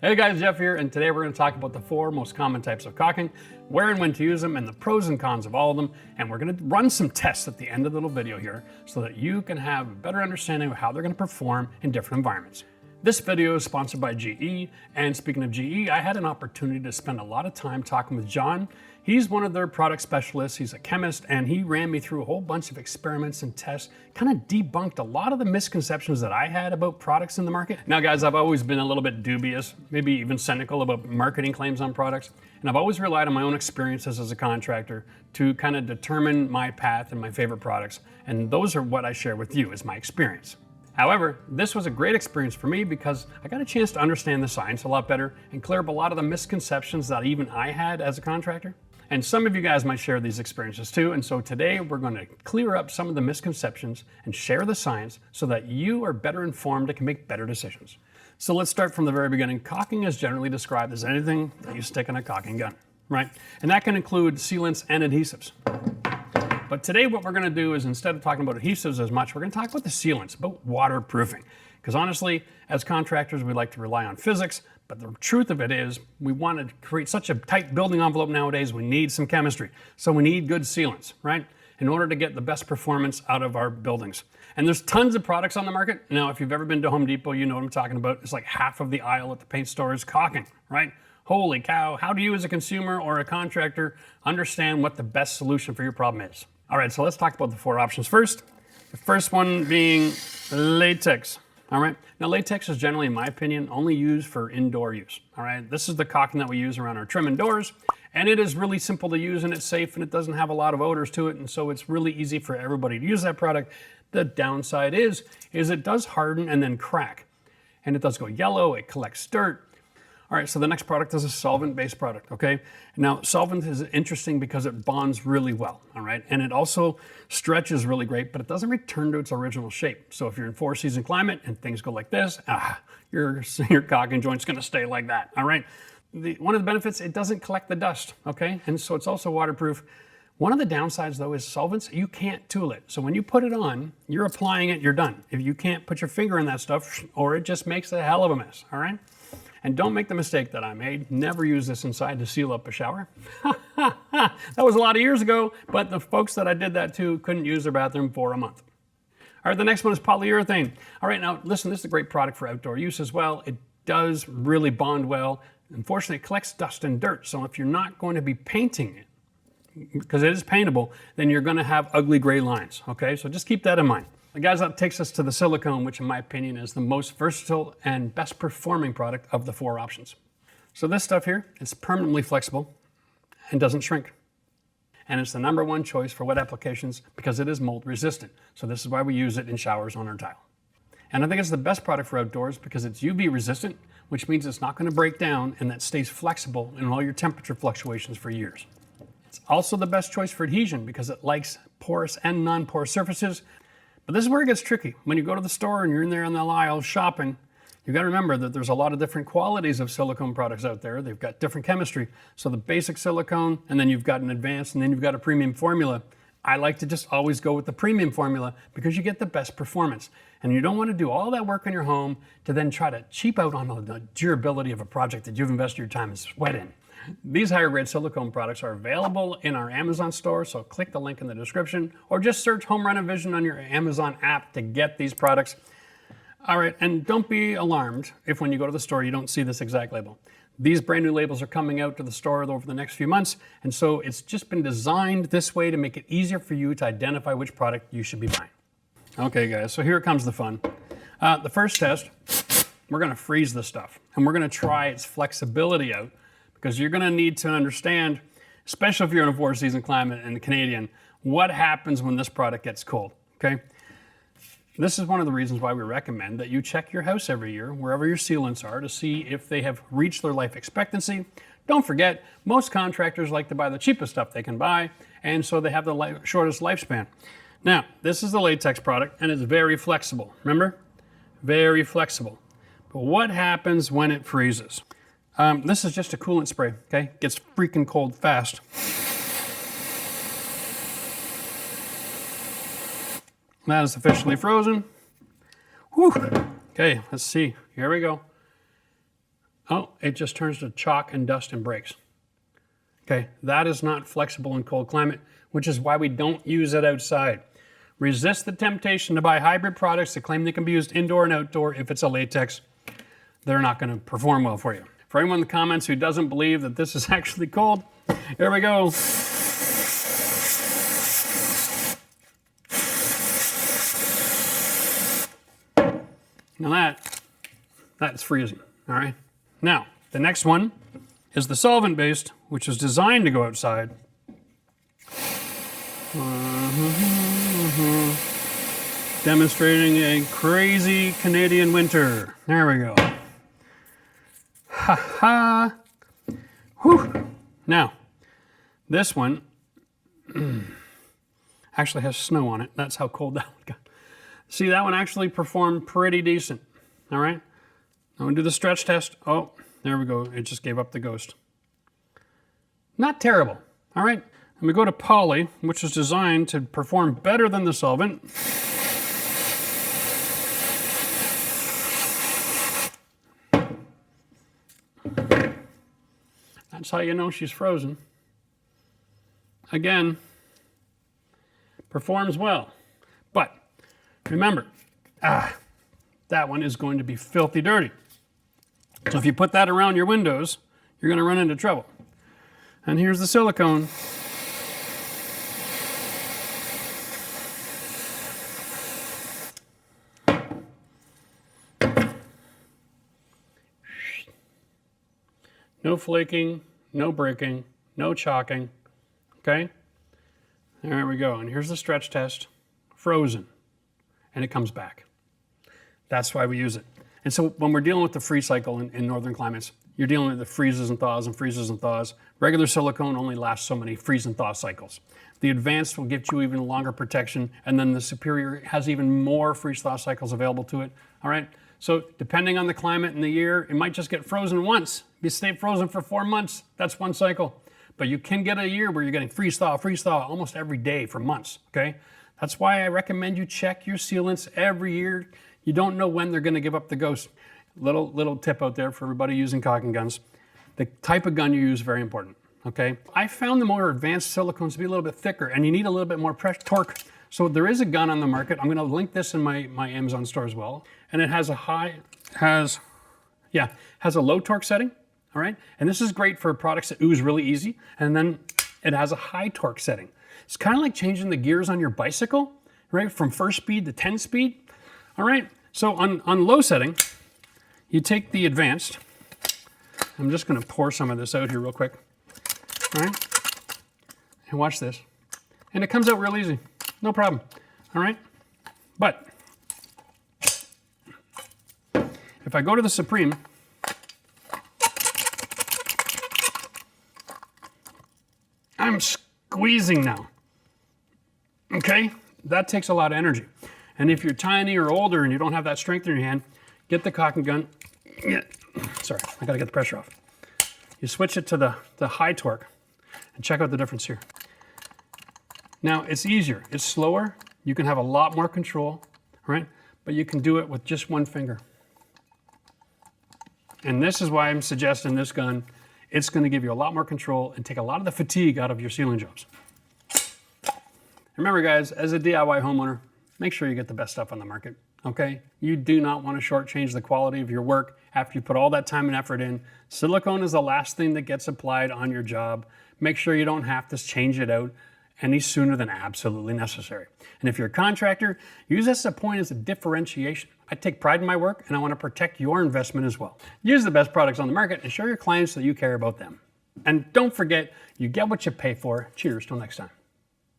Hey guys, Jeff here, and today we're going to talk about the 4 most common types of caulking, where and when to use them, and the pros and cons of all of them. And we're going to run some tests at the end of the little video here so that you can have a better understanding of how they're going to perform in different environments. This video is sponsored by GE, and speaking of GE, I had an opportunity to spend a lot of time talking with John. He's one of their product specialists, he's a chemist, and he ran me through a whole bunch of experiments and tests, kind of debunked a lot of the misconceptions that I had about products in the market. Now guys, I've always been a little bit dubious, maybe even cynical about marketing claims on products, and I've always relied on my own experiences as a contractor to kind of determine my path and my favorite products, and those are what I share with you as my experience. However, this was a great experience for me because I got a chance to understand the science a lot better and clear up a lot of the misconceptions that even I had as a contractor. And some of you guys might share these experiences too, and so today we're going to clear up some of the misconceptions and share the science so that you are better informed and can make better decisions. So let's start from the very beginning. Caulking is generally described as anything that you stick in a caulking gun, right? And that can include sealants and adhesives. But today what we're going to do is, instead of talking about adhesives as much, we're going to talk about the sealants, about waterproofing. Because honestly, as contractors, we like to rely on physics, but the truth of it is we want to create such a tight building envelope nowadays, we need some chemistry. So we need good sealants, right? In order to get the best performance out of our buildings. And there's tons of products on the market. Now, if you've ever been to Home Depot, you know what I'm talking about. It's like half of the aisle at the paint store is caulking, right? Holy cow, how do you as a consumer or a contractor understand what the best solution for your problem is? All right, so let's talk about the 4 options first. The first one being latex. All right, now latex is generally, in my opinion, only used for indoor use. All right, this is the caulking that we use around our trim and doors, and it is really simple to use and it's safe and it doesn't have a lot of odors to it, and so it's really easy for everybody to use that product. The downside is it does harden and then crack, and it does go yellow, it collects dirt. All right, so the next product is a solvent-based product, okay? Now, solvent is interesting because it bonds really well, all right? And it also stretches really great, but it doesn't return to its original shape. So if you're in 4-season climate and things go like this, your caulking joint's gonna stay like that, all right? One of the benefits, it doesn't collect the dust, okay? And so it's also waterproof. One of the downsides though is solvents, you can't tool it. So when you put it on, you're applying it, you're done. If you can't put your finger in that stuff, or it just makes a hell of a mess, all right? And don't make the mistake that I made. Never use this inside to seal up a shower. That was a lot of years ago, but the folks that I did that to couldn't use their bathroom for a month. All right, the next one is polyurethane. All right, now listen, this is a great product for outdoor use as well. It does really bond well. Unfortunately, it collects dust and dirt. So if you're not going to be painting it, because it is paintable, then you're gonna have ugly gray lines, okay? So just keep that in mind. Guys, that takes us to the silicone, which in my opinion is the most versatile and best performing product of the 4 options. So this stuff here is permanently flexible and doesn't shrink. And it's the #1 choice for wet applications because it is mold resistant. So this is why we use it in showers on our tile. And I think it's the best product for outdoors because it's UV resistant, which means it's not going to break down and that stays flexible in all your temperature fluctuations for years. It's also the best choice for adhesion because it likes porous and non-porous surfaces. But this is where it gets tricky. When you go to the store and you're in there on the aisle shopping, you got to remember that there's a lot of different qualities of silicone products out there. They've got different chemistry. So the basic silicone, and then you've got an advanced, and then you've got a premium formula. I like to just always go with the premium formula because you get the best performance. And you don't want to do all that work in your home to then try to cheap out on the durability of a project that you've invested your time and sweat in. These higher grade silicone products are available in our Amazon store, so click the link in the description or just search Home RenoVision on your Amazon app to get these products. All right, and don't be alarmed if when you go to the store you don't see this exact label. These brand new labels are coming out to the store over the next few months, and so it's just been designed this way to make it easier for you to identify which product you should be buying. Okay guys, so here comes the fun. The first test, we're gonna freeze this stuff and we're gonna try its flexibility out, because you're gonna need to understand, especially if you're in a 4-season climate and Canadian, what happens when this product gets cold, okay? This is one of the reasons why we recommend that you check your house every year, wherever your sealants are, to see if they have reached their life expectancy. Don't forget, most contractors like to buy the cheapest stuff they can buy, and so they have the shortest lifespan. Now, this is the latex product, and it's very flexible, remember? Very flexible. But what happens when it freezes? This is just a coolant spray, okay? It gets freaking cold fast. That is officially frozen. Whew. Okay, let's see. Here we go. Oh, it just turns to chalk and dust and breaks. Okay, that is not flexible in cold climate, which is why we don't use it outside. Resist the temptation to buy hybrid products that claim they can be used indoor and outdoor. If it's a latex, they're not going to perform well for you. For anyone in the comments who doesn't believe that this is actually cold, here we go. Now that's freezing, all right? Now, the next one is the solvent-based, which is designed to go outside. Demonstrating a crazy Canadian winter. There we go. Ha ha. Whew. Now, this one actually has snow on it. That's how cold that one got. See, that one actually performed pretty decent. All right. I'm going to do the stretch test. Oh, there we go. It just gave up the ghost. Not terrible. All right. And we go to poly, which is designed to perform better than the solvent. That's how you know she's frozen. Again, performs well. But remember, that one is going to be filthy dirty. So if you put that around your windows, you're going to run into trouble. And here's the silicone. No flaking, no breaking, no chalking, okay? There we go, and here's the stretch test, frozen, and it comes back. That's why we use it. And so when we're dealing with the freeze cycle in northern climates, you're dealing with the freezes and thaws and freezes and thaws. Regular silicone only lasts so many freeze and thaw cycles. The advanced will give you even longer protection, and then the superior has even more freeze thaw cycles available to it, all right? So depending on the climate and the year, it might just get frozen once. You stay frozen for 4 months, that's one cycle. But you can get a year where you're getting freeze thaw almost every day for months, okay? That's why I recommend you check your sealants every year. You don't know when they're gonna give up the ghost. Little tip out there for everybody using caulking guns. The type of gun you use is very important, okay? I found the more advanced silicones to be a little bit thicker, and you need a little bit more torque. So there is a gun on the market. I'm gonna link this in my Amazon store as well. And it has a low torque setting, all right? And this is great for products that ooze really easy. And then it has a high torque setting. It's kind of like changing the gears on your bicycle, right? From first speed to 10 speed, all right? So on low setting, you take the advanced. I'm just gonna pour some of this out here real quick, all right? And watch this. And it comes out real easy, no problem, all right? But if I go to the Supreme, I'm squeezing now, okay? That takes a lot of energy. And if you're tiny or older and you don't have that strength in your hand, get the caulking gun. Sorry, I gotta get the pressure off. You switch it to the high torque and check out the difference here. Now, it's easier, it's slower, you can have a lot more control, right? But you can do it with just one finger. And this is why I'm suggesting this gun. It's going to give you a lot more control and take a lot of the fatigue out of your sealing jobs. Remember guys, as a DIY homeowner, make sure you get the best stuff on the market, okay? You do not want to shortchange the quality of your work after you put all that time and effort in. Silicone is the last thing that gets applied on your job. Make sure you don't have to change it out any sooner than absolutely necessary. And if you're a contractor, use this as a point as a differentiation. I take pride in my work and I want to protect your investment as well. Use the best products on the market and show your clients that you care about them. And don't forget, you get what you pay for. Cheers, till next time.